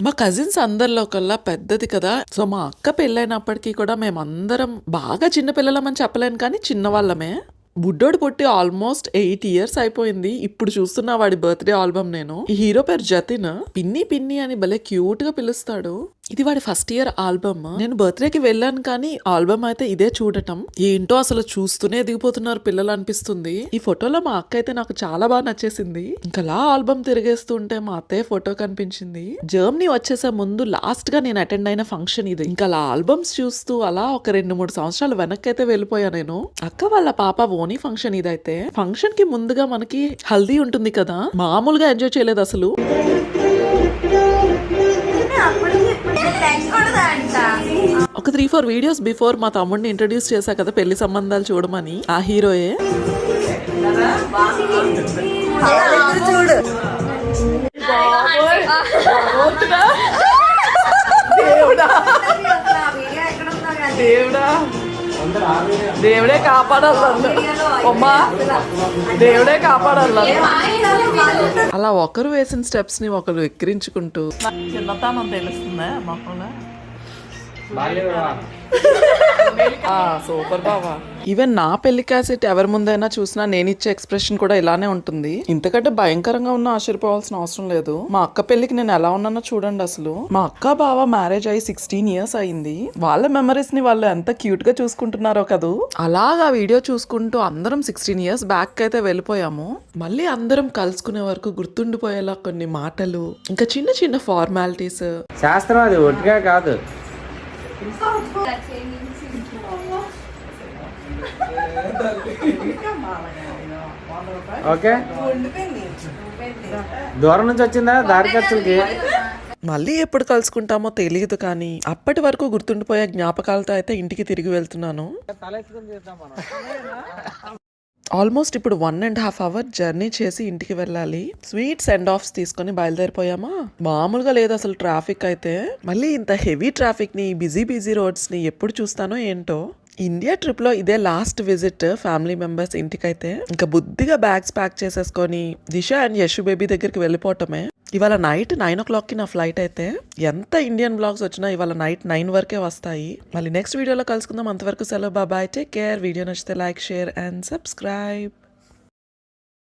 మా కజిన్స్ అందరిలో కల్లా పెద్దది కదా. సో మా అక్క పెళ్ళైనప్పటికీ కూడా మేమందరం బాగా చిన్న పిల్లలమని చెప్పలేను కానీ చిన్నవాళ్ళమే. బుడ్డోడు పుట్టి ఆల్మోస్ట్ 8 years అయిపోయింది. ఇప్పుడు చూస్తున్నా వాడి బర్త్డే ఆల్బమ్ నేను. ఈ హీరో పేరు జతిన్. పిన్ని పిన్ని అని భలే క్యూట్ గా పిలుస్తాడు. ఇది వాడి ఫస్ట్ ఇయర్ ఆల్బమ్. నేను బర్త్డేకి వెళ్ళాను కానీ ఆల్బమ్ అయితే ఇదే చూడటం. ఏంటో అసలు చూస్తూనే దిగిపోతున్నారు పిల్లలు అనిపిస్తుంది. ఈ ఫోటోలో మా అక్క అయితే నాకు చాలా బాగా నచ్చేసింది. ఇంకలా ఆల్బమ్ తిరిగేస్తుంటే మా అత్తయ్య ఫోటో కనిపించింది. జర్మనీ వచ్చేసే ముందు లాస్ట్ గా నేను అటెండ్ అయిన ఫంక్షన్ ఇది. ఇంకా అలా ఆల్బమ్స్ చూస్తూ అలా ఒక 2-3 సంవత్సరాలు వెనక్కి అయితే వెళ్ళిపోయా నేను. అక్క వాళ్ళ పాప ఓనీ ఫంక్షన్ ఇదైతే. ఫంక్షన్ కి ముందుగా మనకి హల్దీ ఉంటుంది కదా, మామూలుగా ఎంజాయ్ చేయలేదు అసలు. ఒక 3-4 వీడియోస్ బిఫోర్ మా తమ్ముడిని ఇంట్రడ్యూస్ చేశా కదా పెళ్లి సంబంధాలు చూడమని. ఆ హీరోయే. దేవుడే కాపాడాలి, దేవుడే కాపాడాలి. అలా ఒకరు వేసిన స్టెప్స్ ని ఒకరు ఎక్కిరించుకుంటూ చిన్నతనం తెలుస్తుందా మొక్కలో. సూపర్ బావా. ఈవెన్ నా పెళ్లి క్యాసెట్ ఎవరి ముందైనా చూసినా నేను ఇచ్చే ఎక్స్ప్రెషన్ కూడా ఇలానే ఉంటుంది. ఇంతకంటే భయంకరంగా ఉన్న ఆశ్చర్యపోవాల్సిన అవసరం లేదు. మా అక్క పెళ్లికి నేను ఎలా ఉన్నానో చూడండి అసలు. మా అక్క బావ మ్యారేజ్ అయ్యి 16 years అయింది. వాళ్ళ మెమరీస్ ని వాళ్ళు ఎంత క్యూట్ గా చూసుకుంటున్నారో కదూ. అలాగా వీడియో చూసుకుంటూ అందరం 16 years బ్యాక్ అయితే వెళ్ళిపోయాము. మళ్ళీ అందరం కలుసుకునే వరకు గుర్తుండిపోయేలా కొన్ని మాటలు, ఇంకా చిన్న చిన్న ఫార్మాలిటీస్. శాస్త్రం అది ఒట్టిగా కాదు. ఓకే, దూరం నుంచి వచ్చిందా దారి ఖర్చులకి. మళ్ళీ ఎప్పుడు కలుసుకుంటామో తెలియదు కానీ అప్పటి వరకు గుర్తుండిపోయే జ్ఞాపకాలతో అయితే ఇంటికి తిరిగి వెళ్తున్నాను. ఆల్మోస్ట్ ఇప్పుడు 1.5 hour జర్నీ చేసి ఇంటికి వెళ్ళాలి. స్వీట్ సెండ్ ఆఫ్స్ తీసుకొని బయలుదేరిపోయామా. మామూలుగా లేదు అసలు ట్రాఫిక్ అయితే. మళ్ళీ ఇంత హెవీ ట్రాఫిక్ ని, బిజీ రోడ్స్ ని ఎప్పుడు చూస్తానో ఏంటో. ఇండియా ట్రిప్ లో ఇదే లాస్ట్ విజిట్ ఫ్యామిలీ మెంబర్స్ ఇంటికైతే. ఇంకా బుద్ధిగా బ్యాగ్స్ ప్యాక్ చేసేసుకొని దిశ అండ్ యశు బేబీ దగ్గరికి వెళ్ళిపోవటమే. ఇవాళ నైట్ 9 o'clock నా ఫ్లైట్ అయితే. ఎంత ఇండియన్ బ్లాగ్స్ వచ్చినా ఇవాళ నైట్ 9 వరకే వస్తాయి. మళ్ళీ నెక్స్ట్ వీడియోలో కలుసుకుందాం. అంతవరకు సెలవు, బాయ్, టేక్ కేర్. వీడియో నచ్చితే లైక్, షేర్ అండ్ సబ్స్క్రైబ్.